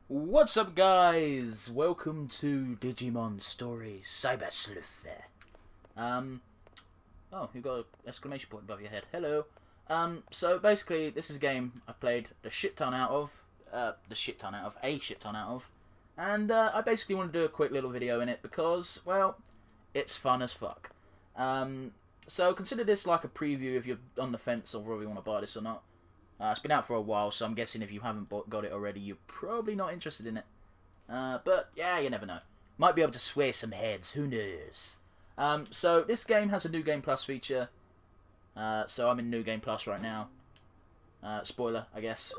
What's up, guys? Welcome to DigimonStory Cybersleuth there. Oh, you've got an exclamation point above your head. Hello. So basically, this is a game I've played a shit ton out of. And I basically want to do a quick little video in it because, well, it's fun as fuck. So consider this like a preview if you're on the fence or whether you want to buy this or not. It's been out for a while, so I'm guessing if you haven't got it already, you're probably not interested in it. But, yeah, you never know. Might be able to sway some heads, who knows. So, this game has a New Game Plus feature. So, I'm in New Game Plus right now. Spoiler, I guess.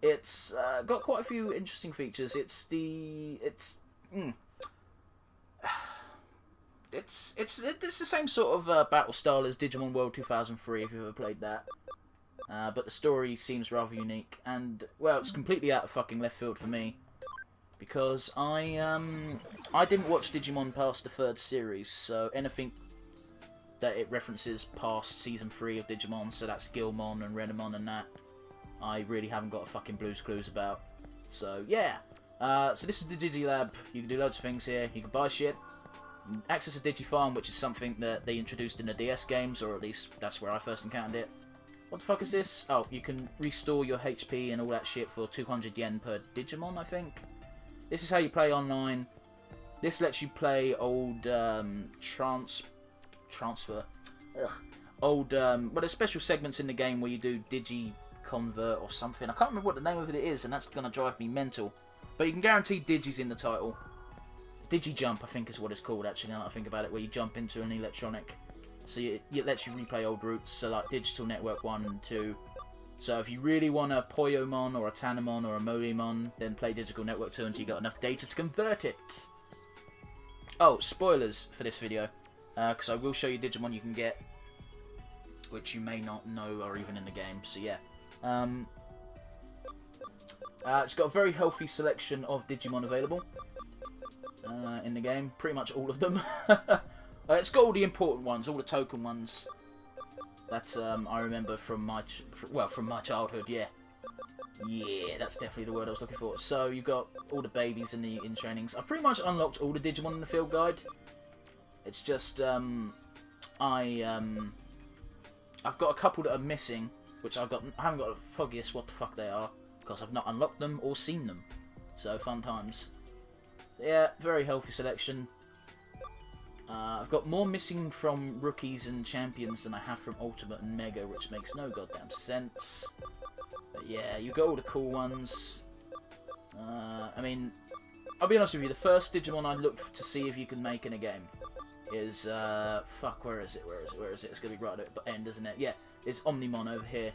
It's got quite a few interesting features. It's the same sort of battle style as Digimon World 2003, if you've ever played that. But the story seems rather unique, and, well, it's completely out of fucking left field for me, because I didn't watch Digimon past the 3rd series, so anything that it references past Season 3 of Digimon, so that's Gilmon and Renamon and that, I really haven't got a fucking blue's clues about. So, yeah. So this is the Digilab. You can do loads of things here. You can buy shit, access a Digifarm, which is something that they introduced in the DS games, or at least that's where I first encountered it. What the fuck is this? Oh, you can restore your HP and all that shit for 200 yen per Digimon, I think. This is how you play online. This lets you play old transfer. Old well, there's special segments in the game where you do Digi-Convert or something. I can't remember what the name of it is, and that's gonna drive me mental. But you can guarantee Digi's in the title. Digi-Jump, I think is what it's called, actually, now that I think about it, where you jump into an electronic. So it lets you replay old routes, so like Digital Network 1 and 2. So if you really want a Poyomon or a Tanamon or a Moemon, then play Digital Network 2 until you got enough data to convert it. Oh, spoilers for this video, because I will show you Digimon you can get, which you may not know are even in the game, so yeah. It's got a very healthy selection of Digimon available in the game, pretty much all of them. It's got all the important ones, all the token ones that I remember from my childhood. Yeah, that's definitely the word I was looking for. So you've got all the babies in trainings. I've pretty much unlocked all the Digimon in the field guide. It's just I've got a couple that are missing, which I haven't got the foggiest what the fuck they are because I've not unlocked them or seen them. So fun times. Yeah, very healthy selection. I've got more missing from rookies and champions than I have from Ultimate and Mega, which makes no goddamn sense. But yeah, you got all the cool ones. I mean, I'll be honest with you, the first Digimon I looked to see if you can make in a game is, fuck, where is it? It's gonna be right at the end, isn't it? Yeah, it's Omnimon over here.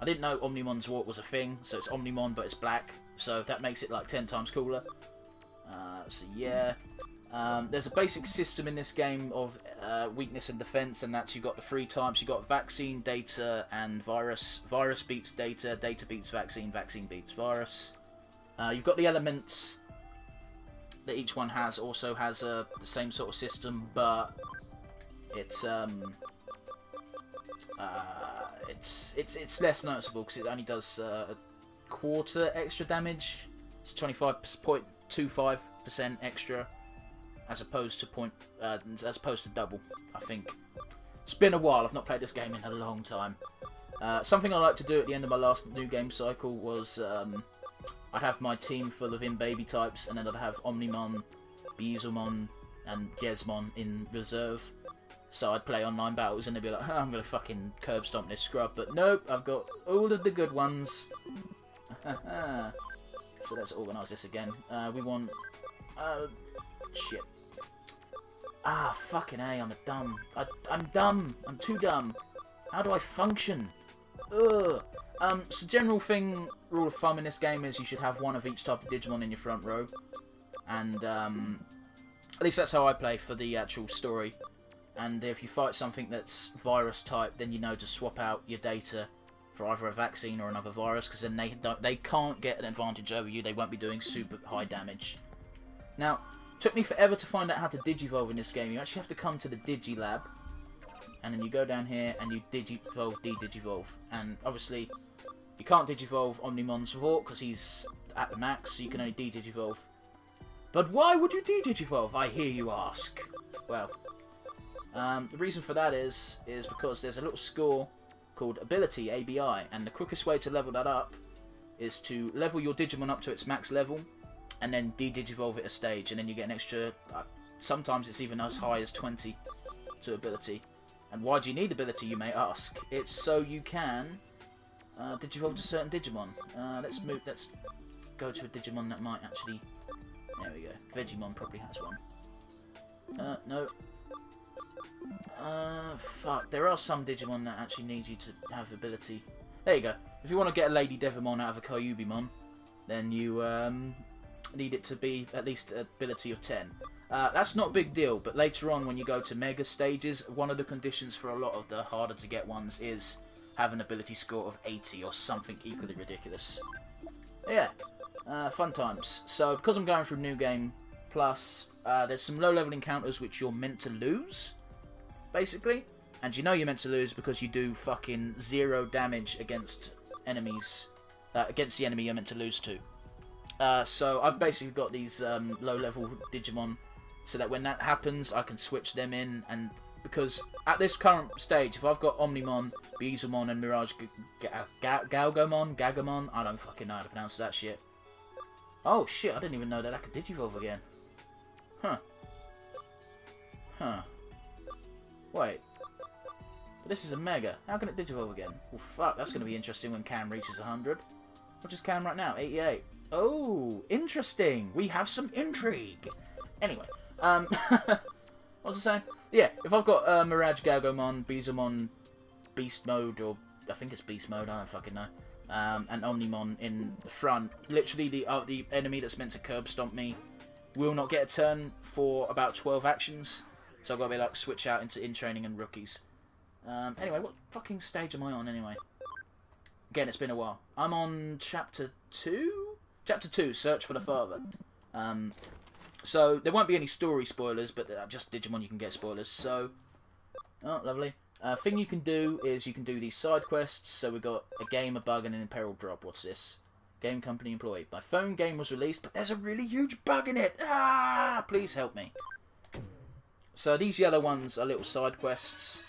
I didn't know Omnimon's Walk was a thing, so it's Omnimon, but it's black, so that makes it like 10 times cooler. So yeah. There's a basic system in this game of weakness and defense, and that's you've got the 3 types. You've got vaccine, data, and virus. Virus beats data, data beats vaccine, vaccine beats virus. You've got the elements that each one has, also has the same sort of system, but it's less noticeable because it only does a quarter extra damage. It's 25.25% extra. As opposed to double, I think. It's been a while. I've not played this game in a long time. Something I like to do at the end of my last new game cycle was I'd have my team full of in-baby types, and then I'd have Omnimon, Beezlemon, and Jesmon in reserve. So I'd play online battles, and they'd be like, oh, I'm gonna fucking curb stomp this scrub. But nope, I've got all of the good ones. So let's organise this again. We want shit. Ah, fucking A, I'm dumb. I'm dumb. I'm too dumb. How do I function? Ugh. So general rule of thumb in this game is you should have one of each type of Digimon in your front row. And, at least that's how I play for the actual story. And if you fight something that's virus type, then you know to swap out your data for either a vaccine or another virus, because then they can't get an advantage over you. They won't be doing super high damage. Now, took me forever to find out how to Digivolve in this game. You actually have to come to the Digilab, and then you go down here and you Digivolve, De-Digivolve. And obviously, you can't Digivolve Omnimon's Vort because he's at the max, so you can only De-Digivolve. But why would you De-Digivolve, I hear you ask? Well, the reason for that is because there's a little score called Ability, ABI, and the quickest way to level that up is to level your Digimon up to its max level, and then De-Digivolve it a stage, and then you get an extra, sometimes it's even as high as 20 to Ability. And why do you need Ability, you may ask? It's so you can Digivolve to certain Digimon. Let's go to a Digimon that might actually... There we go. Vegemon probably has one. No. Fuck. There are some Digimon that actually need you to have ability. There you go. If you want to get a Lady Devimon out of a Kyubimon, then you need it to be at least ability of 10. That's not a big deal, but later on when you go to Mega stages, one of the conditions for a lot of the harder to get ones is have an ability score of 80 or something equally ridiculous. Yeah. Fun times. So, because I'm going through New Game Plus, there's some low-level encounters which you're meant to lose, basically. And you know you're meant to lose because you do fucking 0 damage against enemies. Against the enemy you're meant to lose to. So, I've basically got these low-level Digimon, so that when that happens, I can switch them in. And because at this current stage, if I've got Omnimon, Beezumon, and Mirage Gagamon, I don't fucking know how to pronounce that shit. Oh shit, I didn't even know that I could Digivolve again. Huh. Wait. But this is a Mega. How can it Digivolve again? Well fuck, that's going to be interesting when Cam reaches 100. What is Cam right now? 88. Oh, interesting. We have some intrigue. Anyway, what was I saying? Yeah, if I've got Mirage Gagomon, Beezumon, Beast Mode, or I think it's Beast Mode, I don't fucking know. And Omnimon in the front. Literally, the enemy that's meant to curb stomp me will not get a turn for about 12 actions. So I've got to be like switch out into in-training and rookies. Anyway, what fucking stage am I on anyway? Again, it's been a while. I'm on Chapter 2? Chapter 2, Search for the Father. So there won't be any story spoilers, but just Digimon you can get spoilers. So, oh, lovely. Thing you can do is you can do these side quests. So we've got a game, a bug, and an imperil drop. What's this? Game company employee. My phone game was released, but there's a really huge bug in it. Ah! Please help me. So these yellow ones are little side quests,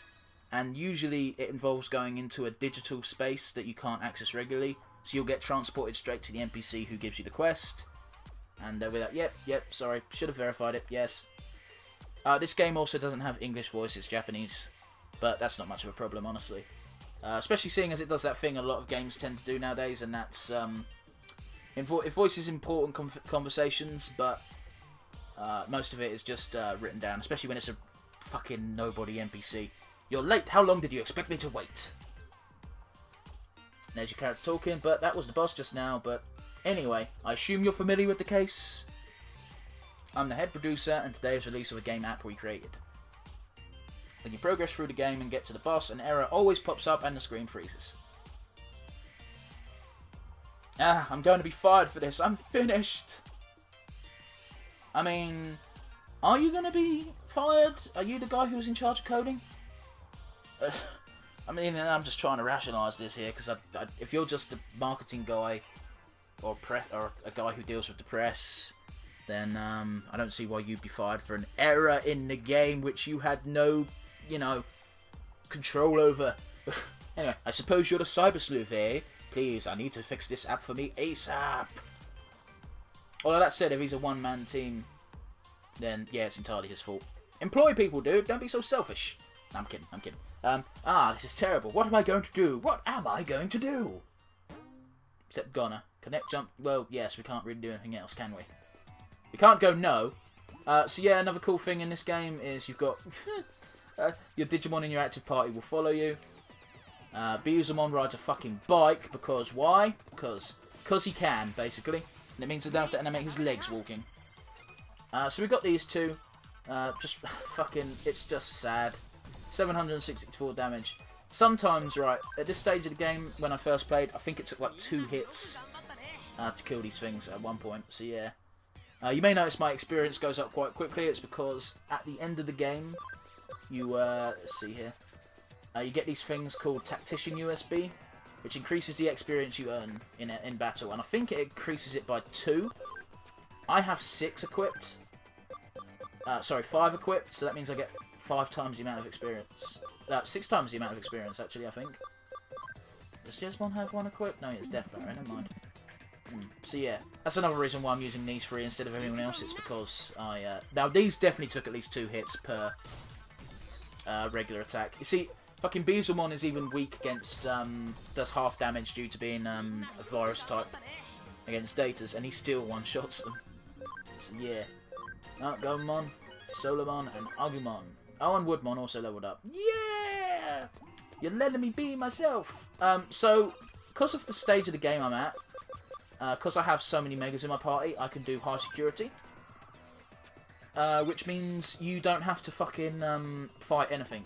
and usually it involves going into a digital space that you can't access regularly. So you'll get transported straight to the NPC who gives you the quest. And we're like, yep, sorry, should have verified it, yes. This game also doesn't have English voice, it's Japanese. But that's not much of a problem, honestly. Especially seeing as it does that thing a lot of games tend to do nowadays, and that's... it voices important conversations, but most of it is just written down, especially when it's a fucking nobody NPC. You're late, how long did you expect me to wait? There's your character talking, but that was the boss just now, but... Anyway, I assume you're familiar with the case. I'm the head producer, and today's release of a game app we created. When you progress through the game and get to the boss, an error always pops up and the screen freezes. I'm going to be fired for this. I'm finished. I mean, are you going to be fired? Are you the guy who was in charge of coding? I mean, I'm just trying to rationalise this here, because if you're just a marketing guy, or a guy who deals with the press, then I don't see why you'd be fired for an error in the game which you had no, control over. Anyway, I suppose you're the Cybersleuth, eh? Please, I need to fix this app for me ASAP. Although that said, if he's a one-man team, then yeah, it's entirely his fault. Employ people, dude. Don't be so selfish. No, I'm kidding. This is terrible. What am I going to do? What am I going to do? Except gonna. Connect jump. Well, yes, we can't really do anything else, can we? We can't go no. So yeah, another cool thing in this game is you've got your Digimon in your active party will follow you. Beelzemon rides a fucking bike because why? Because he can, basically. And it means I don't have to animate his legs walking. So we've got these two. Just fucking, it's just sad. 764 damage. Sometimes, right, at this stage of the game, when I first played, I think it took like 2 hits to kill these things at one point. So yeah. You may notice my experience goes up quite quickly. It's because at the end of the game, you, let's see here. You get these things called Tactician USB, which increases the experience you earn in battle, and I think it increases it by 2. I have 6 equipped. Sorry, 5 equipped, so that means I get 5 times the amount of experience. 6 times the amount of experience, actually, I think. Does Jesmon have 1 equipped? No, it's Death Barrier, never mind. So yeah, that's another reason why I'm using these 3 instead of anyone else. It's because now these definitely took at least 2 hits per regular attack. You see, fucking Beelzemon is even weak against, does half damage due to being a virus type against Datas, and he still one-shots them. So yeah. Gomon, Solomon, and Agumon. Oh, and Woodmon also leveled up. Yeah! You're letting me be myself! So, because of the stage of the game I'm at, because I have so many Megas in my party, I can do high security. Which means you don't have to fucking fight anything.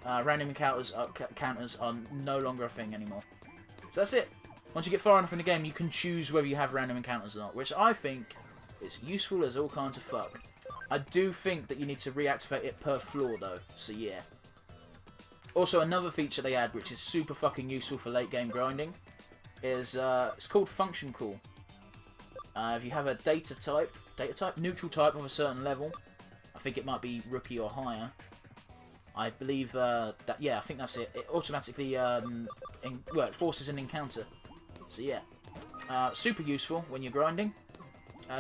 Random encounters are no longer a thing anymore. So that's it. Once you get far enough in the game, you can choose whether you have random encounters or not, which I think is useful as all kinds of fuck. I do think that you need to reactivate it per floor, though, so yeah. Also, another feature they add, which is super fucking useful for late game grinding, is it's called Function Call. If you have a data type, neutral type of a certain level, I think it might be rookie or higher. I believe that, yeah, I think that's it. It automatically it forces an encounter. So yeah, super useful when you're grinding.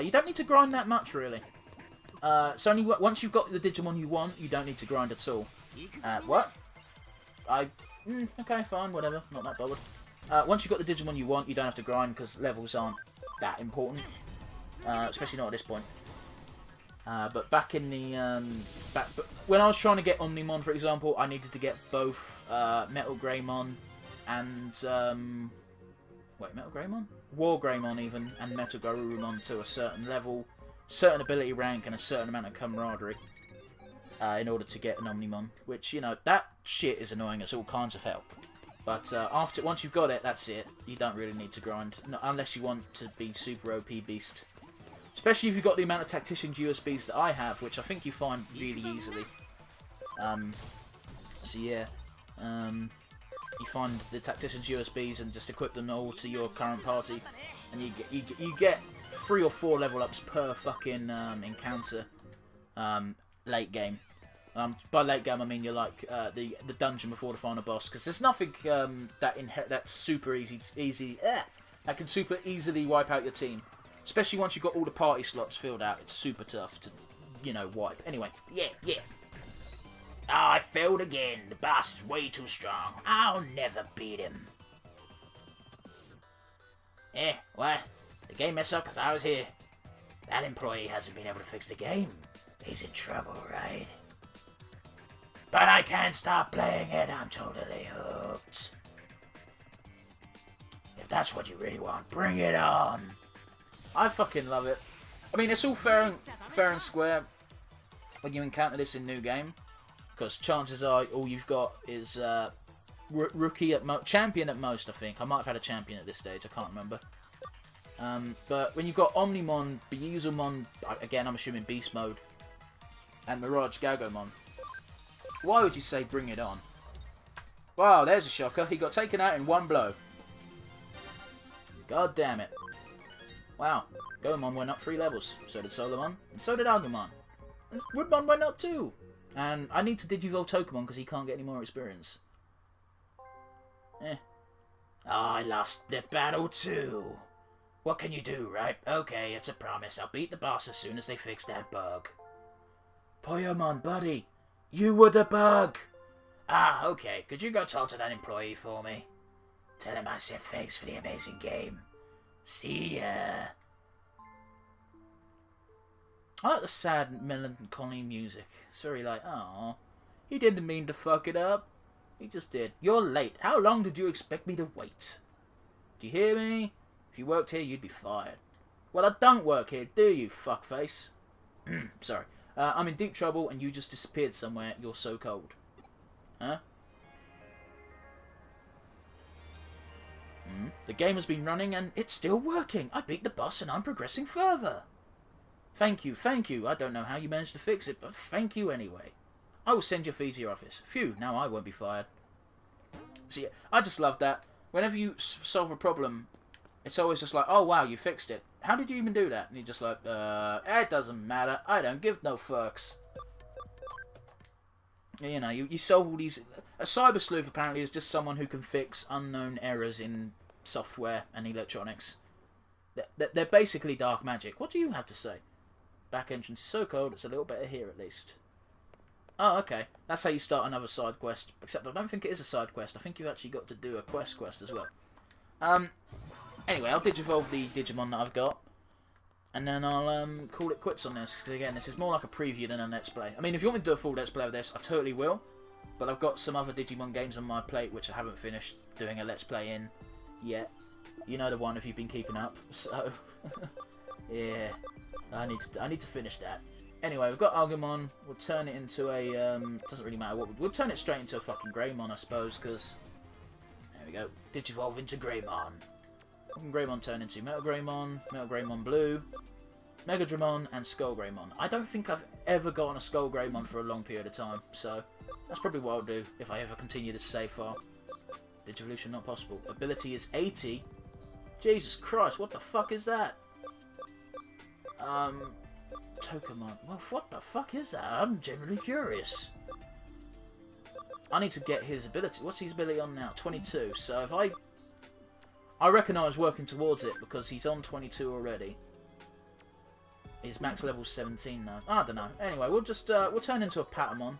You don't need to grind that much, really. It's only once you've got the Digimon you want, you don't need to grind at all. What? Okay, fine, whatever. Not that bothered. Once you've got the Digimon you want, you don't have to grind because levels aren't that important, especially not at this point. But back in the when I was trying to get Omnimon, for example, I needed to get both Metal Greymon and Metal Greymon? War Greymon even, and Metal Garurumon to a certain level, certain ability rank, and a certain amount of camaraderie in order to get an Omnimon. Which, you know, that shit is annoying as all kinds of hell. But once you've got it, that's it. You don't really need to grind, unless you want to be super OP beast. Especially if you've got the amount of Tactician USBs that I have, which I think you find really easily. So yeah, you find the Tactician's USBs and just equip them all to your current party, and you get 3 or 4 level ups per fucking encounter late game. By late game I mean you're like the dungeon before the final boss, because there's nothing that's super easy that can super easily wipe out your team. Especially once you've got all the party slots filled out, it's super tough to, you know, wipe. Anyway, yeah. I failed again. The boss is way too strong. I'll never beat him. What? The game messed up because I was here. That employee hasn't been able to fix the game. He's in trouble, right? But I can't stop playing it. I'm totally hooked. If that's what you really want, bring it on. I fucking love it. I mean, it's all fair and square when you encounter this in new game, because chances are all you've got is rookie at champion at most. I think I might have had a champion at this stage. I can't remember. But when you've got Omnimon, Beelzemon, again I'm assuming Beast Mode, and Mirage Gagomon, why would you say bring it on? Wow, there's a shocker. He got taken out in one blow. God damn it. Wow, Gomon went up 3 levels, so did Solomon, and so did Agumon. And Woodmon went up too! And I need to Digivolve Tokumon because he can't get any more experience. I lost the battle too. What can you do, right? Okay, it's a promise. I'll beat the boss as soon as they fix that bug. Poyomon, buddy, you were the bug! Ah, okay, could you go talk to that employee for me? Tell him I said thanks for the amazing game. See ya. I like the sad, melancholy music. It's very like, oh, he didn't mean to fuck it up. He just did. You're late. How long did you expect me to wait? Do you hear me? If you worked here, you'd be fired. Well, I don't work here, do you, fuckface? Sorry. I'm in deep trouble and you just disappeared somewhere. You're so cold. Huh? The game has been running and it's still working. I beat the boss and I'm progressing further. Thank you. I don't know how you managed to fix it, but thank you anyway. I will send your fee to your office. Phew, now I won't be fired. So yeah, I just love that. Whenever you solve a problem, it's always just like, oh wow, you fixed it. How did you even do that? And you're just like, it doesn't matter. I don't give no fucks. You know, you solve all these... A Cybersleuth apparently is just someone who can fix unknown errors in software and electronics. They're basically dark magic. What do you have to say? Back entrance is so cold, it's a little better here at least. Oh, okay. That's how you start another side quest. Except I don't think it is a side quest. I think you've actually got to do a quest as well. Anyway, I'll digivolve the Digimon that I've got. And then I'll call it quits on this. Because again, this is more like a preview than a let's play. I mean, if you want me to do a full let's play of this, I totally will. But I've got some other Digimon games on my plate which I haven't finished doing a let's play in yet. You know the one if you've been keeping up. So, yeah. I need to finish that. Anyway, we've got Agumon. We'll turn it into a... doesn't really matter what... We'll turn it straight into a fucking Greymon, I suppose, because... There we go. Digivolve into Greymon. What can Greymon turn into? Metal Greymon Blue, Mega Dramon, and Skull Greymon. I don't think I've ever gotten a Skull Greymon for a long period of time, so... That's probably what I'll do, if I ever continue this save far. Digivolution not possible. Ability is 80? Jesus Christ, what the fuck is that? Tokamon. Well, what the fuck is that? I'm genuinely curious. I need to get his ability. What's his ability on now? 22. So if I reckon I was working towards it because he's on 22 already. His max level's 17 now. I don't know. Anyway, we'll just we'll turn into a Patamon.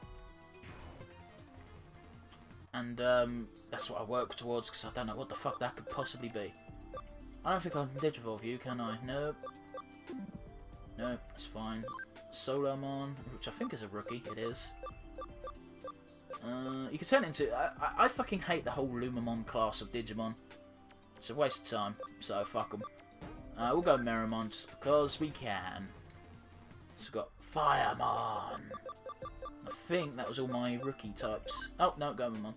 And that's what I work towards because I don't know what the fuck that could possibly be. I don't think I can Digivolve you, can I? Nope. Nope, that's fine. Solomon, which I think is a rookie. It is. You can turn it into... I fucking hate the whole Lumamon class of Digimon. It's a waste of time, so fuck them. We'll go Meramon just because we can. So we've got Firemon. I think that was all my rookie types. Oh, no, Gomamon.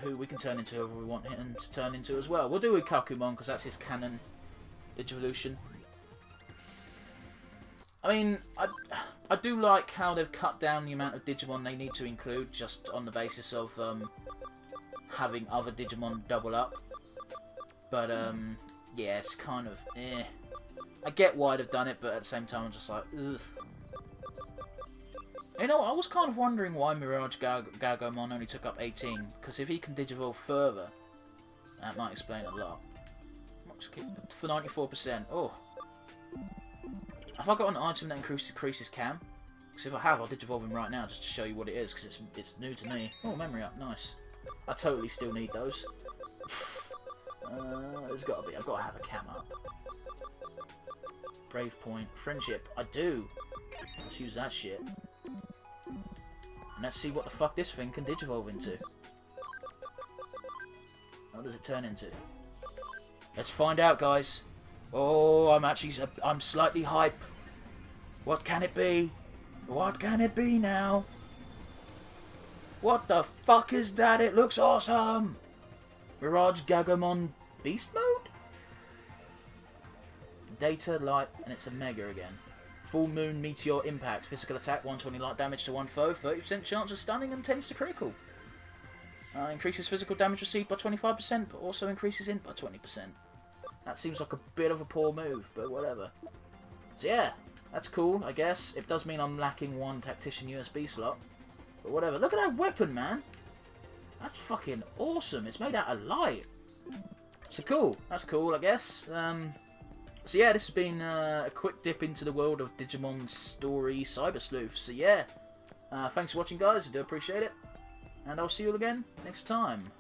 Who we can turn into whoever we want him to turn into as well. We'll do with Kakumon because that's his canon Digivolution. I mean, I do like how they've cut down the amount of Digimon they need to include just on the basis of having other Digimon double up. But, yeah, it's kind of, eh. I get why they've done it, but at the same time I'm just like, ugh. You know, I was kind of wondering why Mirage Gargomon only took up 18, because if he can Digivolve further, that might explain a lot. For 94%, oh. Have I got an item that increases cam? Because if I have, I'll Digivolve him right now just to show you what it is, because it's new to me. Oh, memory up, nice. I totally still need those. There's got to be, I've got to have a cam up. Brave Point, Friendship, I do. Let's use that shit. And let's see what the fuck this thing can Digivolve into. What does it turn into? Let's find out, guys. Oh, I'm slightly hype. What can it be? What can it be now? What the fuck is that? It looks awesome! Mirage Gagomon Beast Mode? Data, light, and it's a Mega again. Full Moon Meteor Impact. Physical attack, 120 light damage to one foe, 30% chance of stunning and tends to critical. Increases physical damage received by 25%, but also increases int by 20%. That seems like a bit of a poor move, but whatever. So yeah, that's cool, I guess. It does mean I'm lacking one Tactician USB slot. But whatever. Look at that weapon, man! That's fucking awesome. It's made out of light. So cool. That's cool, I guess. So yeah, this has been a quick dip into the world of DigimonStory Cybersleuth. So yeah, thanks for watching, guys. I do appreciate it. And I'll see you all again next time.